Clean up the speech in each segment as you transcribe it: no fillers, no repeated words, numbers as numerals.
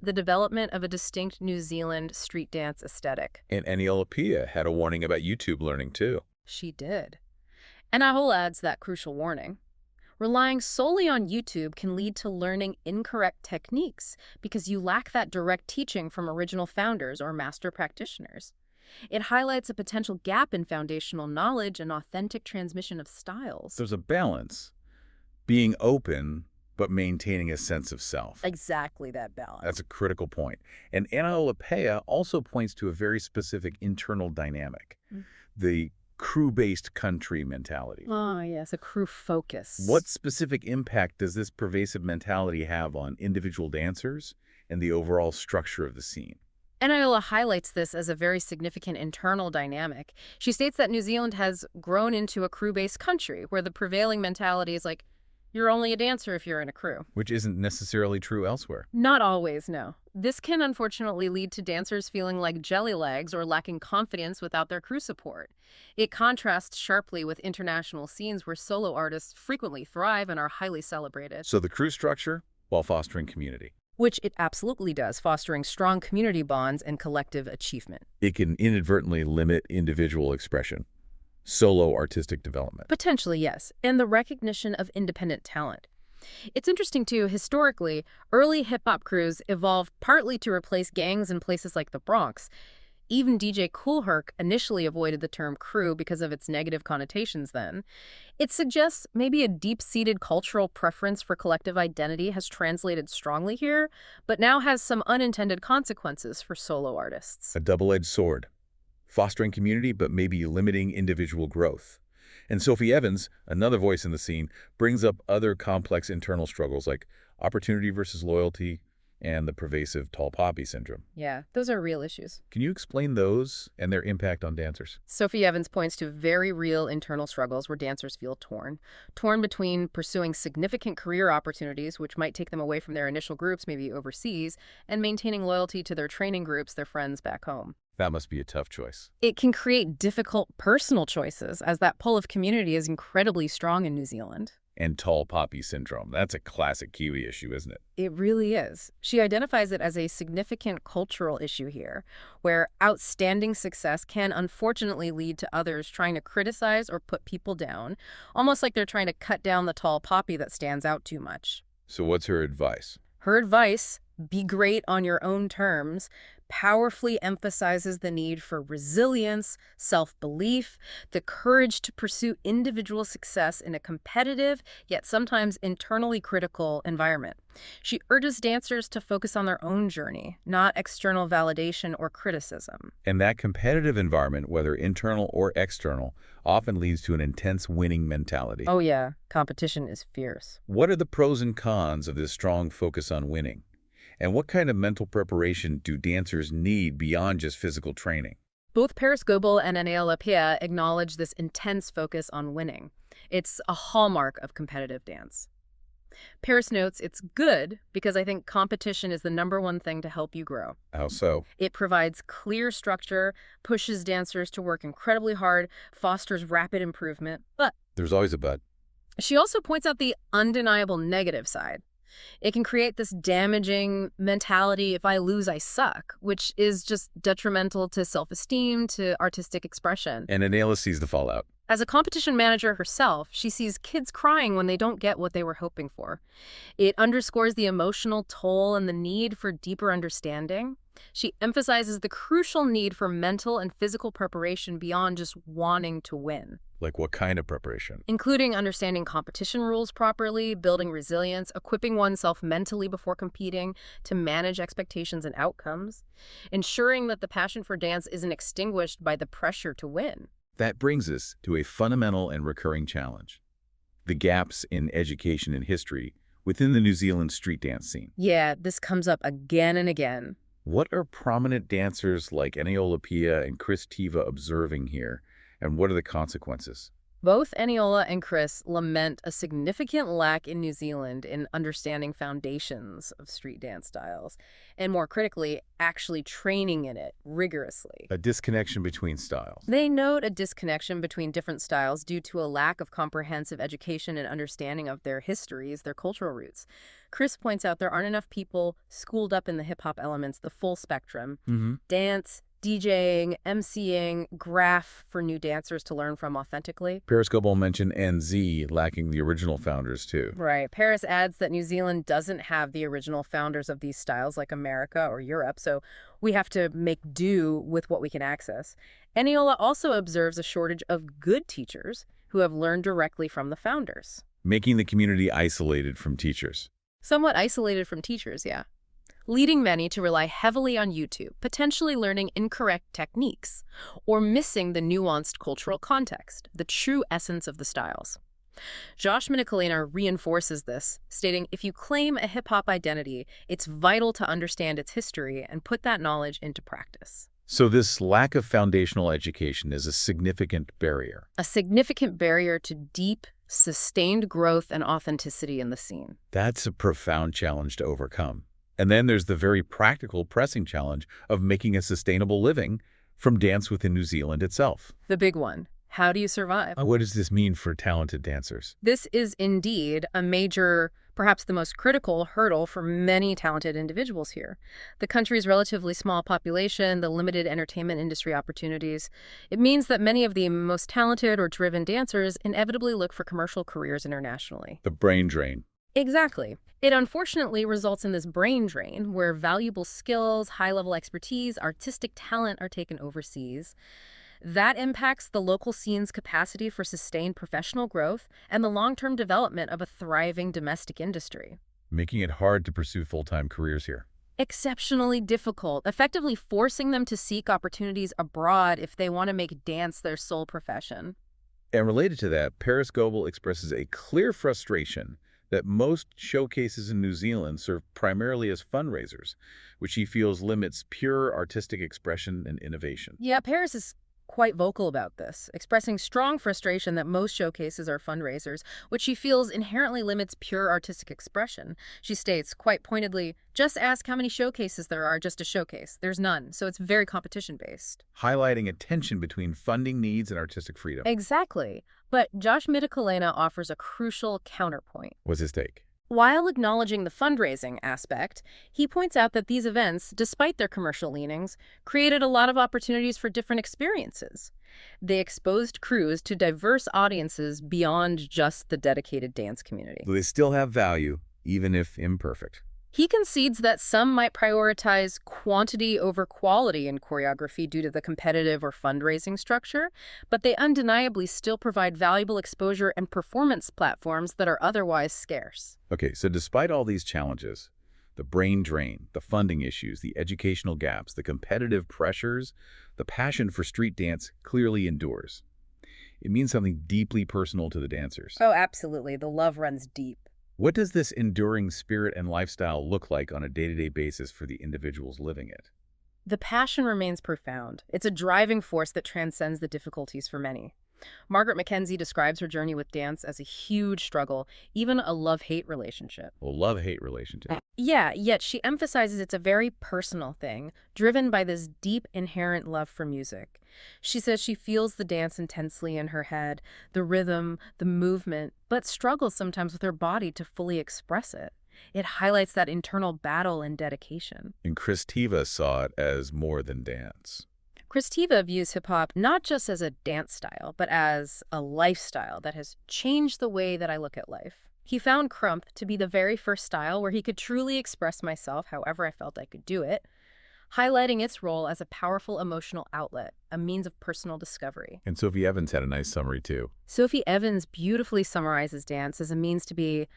the development of a distinct New Zealand street dance aesthetic. And Aotearoa had a warning about YouTube learning, too. She did. And Aotearoa adds that crucial warning. Relying solely on YouTube can lead to learning incorrect techniques because you lack that direct teaching from original founders or master practitioners. It highlights a potential gap in foundational knowledge and authentic transmission of styles. There's a balance. Being open, but maintaining a sense of self. Exactly that balance. That's a critical point. And Aotearoa also points to a very specific internal dynamic. The crew-based country mentality. Oh, yes, a crew focus. What specific impact does this pervasive mentality have on individual dancers and the overall structure of the scene? Aotearoa highlights this as a very significant internal dynamic. She states that New Zealand has grown into a crew-based country where the prevailing mentality is like, you're only a dancer if you're in a crew. Which isn't necessarily true elsewhere. Not always, no. This can unfortunately lead to dancers feeling like jelly legs or lacking confidence without their crew support. It contrasts sharply with international scenes where solo artists frequently thrive and are highly celebrated. So the crew structure, while fostering community. Which it absolutely does, fostering strong community bonds and collective achievement. It can inadvertently limit individual expression. Solo artistic development. Potentially, yes, and the recognition of independent talent. It's interesting, too, historically, early hip-hop crews evolved partly to replace gangs in places like the Bronx. Even DJ Kool Herc initially avoided the term crew because of its negative connotations then. It suggests maybe a deep-seated cultural preference for collective identity has translated strongly here, but now has some unintended consequences for solo artists. A double-edged sword. Fostering community, but maybe limiting individual growth. And Sophie Evans, another voice in the scene, brings up other complex internal struggles like opportunity versus loyalty and the pervasive tall poppy syndrome. Yeah, those are real issues. Can you explain those and their impact on dancers? Sophie Evans points to very real internal struggles where dancers feel torn between pursuing significant career opportunities, which might take them away from their initial groups, maybe overseas, and maintaining loyalty to their training groups, their friends back home. That must be a tough choice. It can create difficult personal choices, as that pull of community is incredibly strong in New Zealand. And tall poppy syndrome. That's a classic Kiwi issue, isn't it? It really is. She identifies it as a significant cultural issue here, where outstanding success can unfortunately lead to others trying to criticize or put people down, almost like they're trying to cut down the tall poppy that stands out too much. So what's her advice? Her advice, be great on your own terms, powerfully emphasizes the need for resilience, self-belief, the courage to pursue individual success in a competitive, yet sometimes internally critical environment. She urges dancers to focus on their own journey, not external validation or criticism. And that competitive environment, whether internal or external, often leads to an intense winning mentality. Oh yeah, competition is fierce. What are the pros and cons of this strong focus on winning? And what kind of mental preparation do dancers need beyond just physical training? Both Paris Goebel and Aotearoa acknowledge this intense focus on winning. It's a hallmark of competitive dance. Paris notes it's good because I think competition is the #1 thing to help you grow. How so? It provides clear structure, pushes dancers to work incredibly hard, fosters rapid improvement, but There's always a but. she also points out the undeniable negative side. It can create this damaging mentality, if I lose, I suck, which is just detrimental to self-esteem, to artistic expression. And Anela sees the fallout. As a competition manager herself, she sees kids crying when they don't get what they were hoping for. It underscores the emotional toll and the need for deeper understanding. She emphasizes the crucial need for mental and physical preparation beyond just wanting to win. Like what kind of preparation? Including understanding competition rules properly, building resilience, equipping oneself mentally before competing to manage expectations and outcomes, ensuring that the passion for dance isn't extinguished by the pressure to win. That brings us to a fundamental and recurring challenge: the gaps in education and history within the New Zealand street dance scene. Yeah, this comes up again and again. What are prominent dancers like Aotearoa and Chris Tiva observing here, and what are the consequences? Both Eniola and Chris lament a significant lack in New Zealand in understanding foundations of street dance styles, and more critically, actually training in it rigorously. A disconnection between styles. They note a disconnection between different styles due to a lack of comprehensive education and understanding of their histories, their cultural roots. Chris points out there aren't enough people schooled up in the hip-hop elements, the full spectrum, dance, DJing, MCing, graph for new dancers to learn from authentically. Paris Goebel mentioned NZ lacking the original founders, too. Right. Paris adds that New Zealand doesn't have the original founders of these styles like America or Europe, so we have to make do with what we can access. Eniola also observes a shortage of good teachers who have learned directly from the founders. Making the community isolated from teachers. Somewhat isolated from teachers, yeah. Leading many to rely heavily on YouTube, potentially learning incorrect techniques, or missing the nuanced cultural context, the true essence of the styles. Josh Minikalena reinforces this, stating, if you claim a hip-hop identity, it's vital to understand its history and put that knowledge into practice. So this lack of foundational education is a significant barrier. A significant barrier to deep, sustained growth and authenticity in the scene. That's a profound challenge to overcome. And then there's the very practical, pressing challenge of making a sustainable living from dance within New Zealand itself. The big one. How do you survive? What does this mean for talented dancers? This is indeed a major, perhaps the most critical hurdle for many talented individuals here. The country's relatively small population, the limited entertainment industry opportunities, it means that many of the most talented or driven dancers inevitably look for commercial careers internationally. The brain drain. Exactly. It unfortunately results in this brain drain where valuable skills, high-level expertise, artistic talent are taken overseas. That impacts the local scene's capacity for sustained professional growth and the long-term development of a thriving domestic industry. Making it hard to pursue full-time careers here. Exceptionally difficult, effectively forcing them to seek opportunities abroad if they want to make dance their sole profession. And related to that, Paris Goebel expresses a clear frustration that most showcases in New Zealand serve primarily as fundraisers, which he feels limits pure artistic expression and innovation. Yeah, Paris is quite vocal about this, expressing strong frustration that most showcases are fundraisers, which she feels inherently limits pure artistic expression. She states, quite pointedly, just ask how many showcases there are just a showcase. There's none, so it's very competition-based. Highlighting a tension between funding needs and artistic freedom. Exactly. But Josh Minikalena offers a crucial counterpoint. What's his take? While acknowledging the fundraising aspect, he points out that these events, despite their commercial leanings, created a lot of opportunities for different experiences. They exposed crews to diverse audiences beyond just the dedicated dance community. They still have value, even if imperfect. He concedes that some might prioritize quantity over quality in choreography due to the competitive or fundraising structure, but they undeniably still provide valuable exposure and performance platforms that are otherwise scarce. Okay, so despite all these challenges, the brain drain, the funding issues, the educational gaps, the competitive pressures, the passion for street dance clearly endures. It means something deeply personal to the dancers. Oh, absolutely. The love runs deep. What does this enduring spirit and lifestyle look like on a day-to-day basis for the individuals living it? The passion remains profound. It's a driving force that transcends the difficulties for many. Margaret Mackenzie describes her journey with dance as a huge struggle, even a love-hate relationship. Well, love-hate relationship. Yeah, yet she emphasizes it's a very personal thing, driven by this deep inherent love for music. She says she feels the dance intensely in her head, the rhythm, the movement, but struggles sometimes with her body to fully express it. It highlights that internal battle and dedication. And Chris Tiva saw it as more than dance. Chris Tiva views hip-hop not just as a dance style, but as a lifestyle that has changed the way that I look at life. He found Crump to be the very first style where he could truly express myself however I felt I could do it, highlighting its role as a powerful emotional outlet, a means of personal discovery. And Sophie Evans had a nice summary, too. Sophie Evans beautifully summarizes dance as a means to be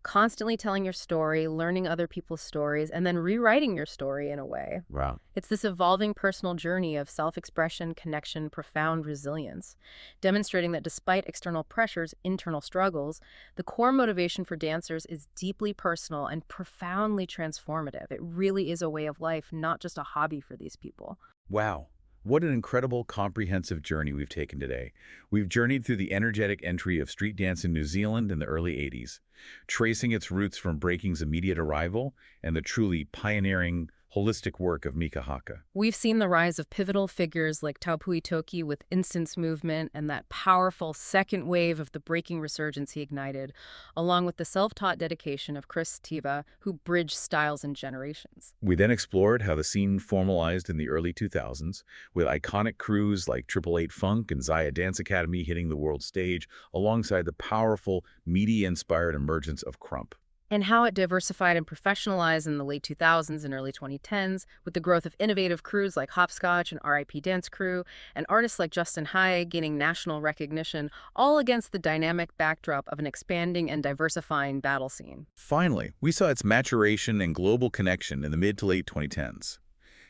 constantly telling your story, learning other people's stories, and then rewriting your story in a way. Wow. It's this evolving personal journey of self-expression, connection, profound resilience, demonstrating that despite external pressures, internal struggles, the core motivation for dancers is deeply personal and profoundly transformative. It really is a way of life, not just a hobby for these people. Wow. What an incredible, comprehensive journey we've taken today. We've journeyed through the energetic entry of street dance in New Zealand in the early 80s, tracing its roots from breaking's immediate arrival and the truly pioneering, holistic work of Mika Haka. We've seen the rise of pivotal figures like Taupui Toki with Instance Movement and that powerful second wave of the breaking resurgence he ignited, along with the self-taught dedication of Chris Tiva, who bridged styles and generations. We then explored how the scene formalized in the early 2000s, with iconic crews like 888 Funk and Zaya Dance Academy hitting the world stage, alongside the powerful, media-inspired emergence of Crump. And how it diversified and professionalized in the late 2000s and early 2010s with the growth of innovative crews like Hopscotch and RIP Dance Crew, and artists like Justin High gaining national recognition, all against the dynamic backdrop of an expanding and diversifying battle scene. Finally, we saw its maturation and global connection in the mid to late 2010s.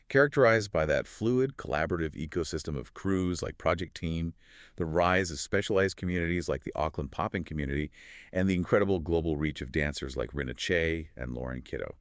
Characterized by that fluid, collaborative ecosystem of crews like Project Team, the rise of specialized communities like the Auckland Popping community, and the incredible global reach of dancers like Rina Che and Lauren Kiddo.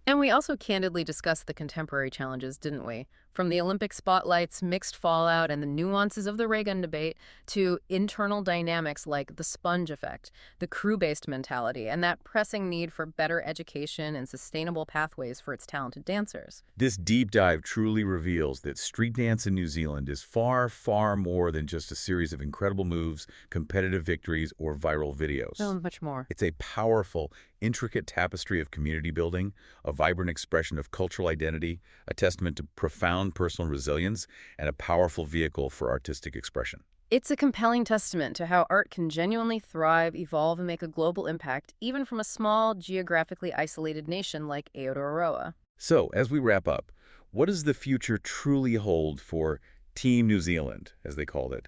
And we also candidly discussed the contemporary challenges, didn't we? From the Olympic spotlights, mixed fallout, and the nuances of the ray gun debate, to internal dynamics like the sponge effect, the crew-based mentality, and that pressing need for better education and sustainable pathways for its talented dancers. This deep dive truly reveals that street dance in New Zealand is far, far more than just a series of incredible moves, competitive victories, or viral videos. So much more. It's a powerful, intricate tapestry of community building, a vibrant expression of cultural identity, a testament to profound personal resilience, and a powerful vehicle for artistic expression. It's a compelling testament to how art can genuinely thrive, evolve, and make a global impact, even from a small, geographically isolated nation like Aotearoa. So, as we wrap up, what does the future truly hold for Team New Zealand, as they called it,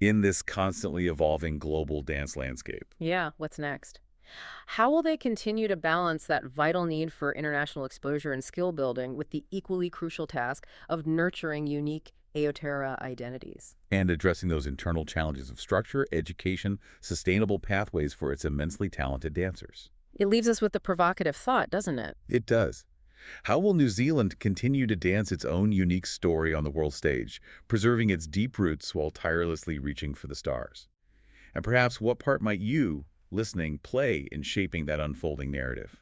in this constantly evolving global dance landscape? Yeah, what's next? How will they continue to balance that vital need for international exposure and skill building with the equally crucial task of nurturing unique Aotearoa identities? And addressing those internal challenges of structure, education, sustainable pathways for its immensely talented dancers. It leaves us with the provocative thought, doesn't it? It does. How will New Zealand continue to dance its own unique story on the world stage, preserving its deep roots while tirelessly reaching for the stars? And perhaps what part might you, listening, play in shaping that unfolding narrative?